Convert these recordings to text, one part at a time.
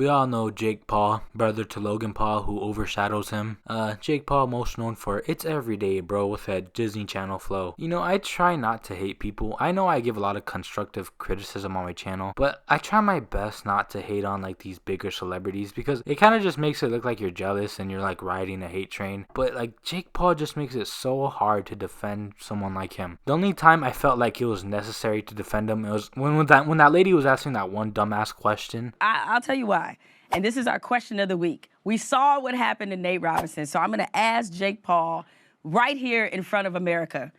We all know Jake Paul, brother to Logan Paul, who overshadows him. Jake Paul most known for It's Everyday, bro, with that Disney Channel flow. You know, I try not to hate people. I know I give a lot of constructive criticism on my channel, but I try my best not to hate on like these bigger celebrities because it kind of just makes it look like you're jealous and you're like riding a hate train. But like Jake Paul just makes it so hard to defend someone like him. The only time I felt like it was necessary to defend him, it was when that lady was asking that one dumbass question. I'll tell you why. And this is our question of the week. We saw what happened to Nate Robinson, so I'm going to ask Jake Paul right here in front of America.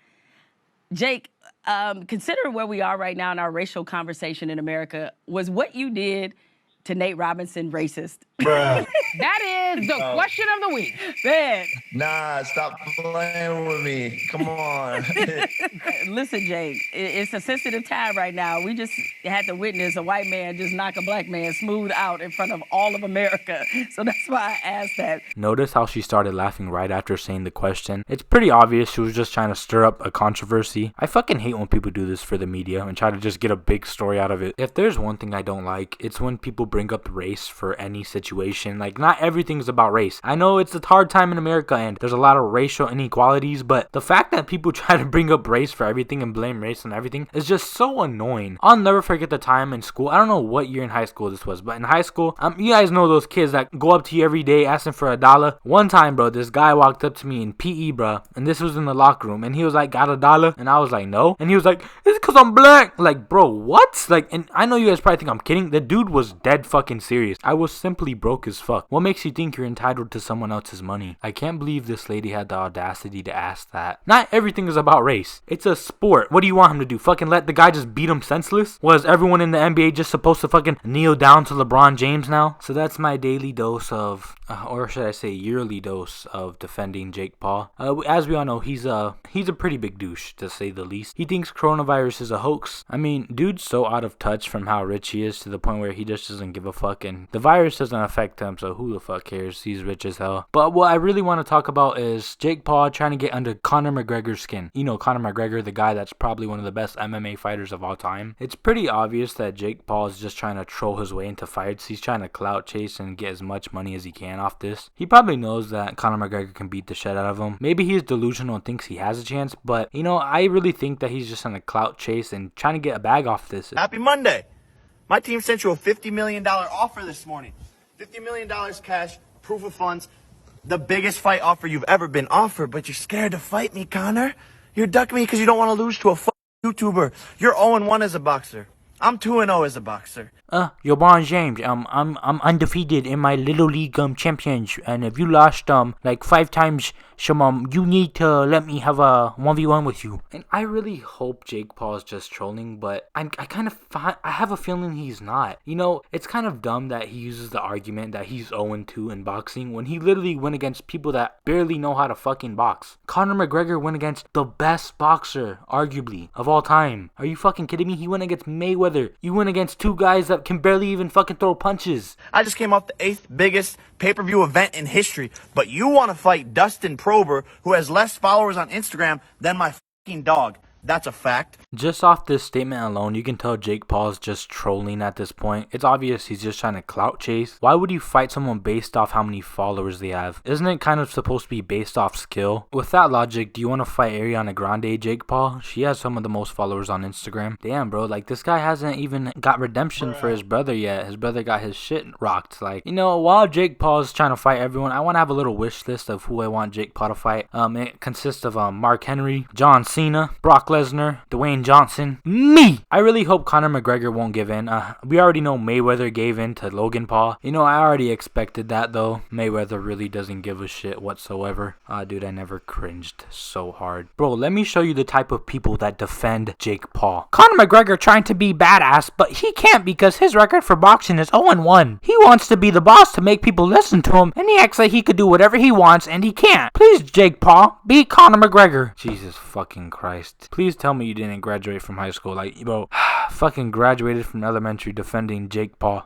Jake, consider where we are right now in our racial conversation in America. Was what you did to Nate Robinson racist? Bruh. That is the question of the week. Man. Nah, stop playing with me. Come on. Listen, Jake, it's a sensitive time right now. We just had to witness a white man just knock a black man smooth out in front of all of America. So that's why I asked that. Notice how she started laughing right after saying the question. It's pretty obvious she was just trying to stir up a controversy. I fucking hate when people do this for the media and try to just get a big story out of it. If there's one thing I don't like, it's when people bring up race for any situation. Like, not everything's about race. I know it's a hard time in America and there's a lot of racial inequalities, but the fact that people try to bring up race for everything and blame race on everything is just so annoying. I'll never forget the time in school. I don't know what year in high school this was, but in high school, you guys know those kids that go up to you every day asking for $1. One time, bro, this guy walked up to me in PE, bro, and this was in the locker room, and he was like, got $1? And I was like, no. And he was like, it's because I'm black. Like, bro, what? Like, and I know you guys probably think I'm kidding. The dude was dead fucking serious. I was simply broke as fuck. What makes you think you're entitled to someone else's money? I can't believe this lady had the audacity to ask that. Not everything is about race. It's a sport. What do you want him to do? Fucking let the guy just beat him senseless? Was everyone in the NBA just supposed to fucking kneel down to LeBron James now? So that's my daily dose of, or should I say yearly dose of defending Jake Paul. As we all know, he's a pretty big douche, to say the least. He thinks coronavirus is a hoax. I mean, dude's so out of touch from how rich he is to the point where he just doesn't give a fuck, and the virus doesn't affect him, so who the fuck cares? He's rich as hell. But what I really want to talk about is Jake Paul trying to get under Conor McGregor's skin. You know, Conor McGregor, the guy that's probably one of the best MMA fighters of all time. It's pretty obvious that Jake Paul is just trying to troll his way into fights. He's trying to clout chase and get as much money as he can off this. He probably knows that Conor McGregor can beat the shit out of him. Maybe he's delusional and thinks he has a chance, but you know, I really think that he's just on a clout chase and trying to get a bag off this. Happy Monday. My team sent you a $50 million offer this morning. $50 million cash, proof of funds. The biggest fight offer you've ever been offered, but you're scared to fight me, Conor. You're ducking me because you don't want to lose to a YouTuber. You're 0-1 as a boxer. I'm 2-0 as a boxer. LeBron James, I'm undefeated in my Little League champions, and if you lost like 5 times, you need to let me have a 1v1 with you. And I really hope Jake Paul is just trolling, but I have a feeling he's not. You know, it's kind of dumb that he uses the argument that he's 0-2 in boxing when he literally went against people that barely know how to fucking box. Conor McGregor went against the best boxer, arguably, of all time. Are you fucking kidding me? He went against Mayweather. You went against 2 guys that can barely even fucking throw punches. I just came off the 8th biggest pay-per-view event in history, but you want to fight Dustin Prober, who has less followers on Instagram than my fucking dog. That's a fact. Just off this statement alone, you can tell Jake Paul's just trolling at this point. It's obvious he's just trying to clout chase. Why would you fight someone based off how many followers they have? Isn't it kind of supposed to be based off skill? With that logic, do you want to fight Ariana Grande, Jake Paul? She has some of the most followers on Instagram. Damn, bro, like this guy hasn't even got redemption for his brother yet. His brother got his shit rocked. Like, you know, while Jake Paul's trying to fight everyone, I want to have a little wish list of who I want Jake Paul to fight. It consists of Mark Henry, John Cena, Brock Lesnar, Dwayne Johnson, me. I really hope Conor McGregor won't give in. We already know Mayweather gave in to Logan Paul. You know, I already expected that though. Mayweather really doesn't give a shit whatsoever. Dude, I never cringed so hard. Bro, let me show you the type of people that defend Jake Paul. Conor McGregor trying to be badass, but he can't because his record for boxing is 0-1. He wants to be the boss to make people listen to him, and he acts like he could do whatever he wants, and he can't. Please, Jake Paul, beat Conor McGregor. Jesus fucking Christ. Please tell me you didn't graduate from high school. Like, bro, fucking graduated from elementary defending Jake Paul.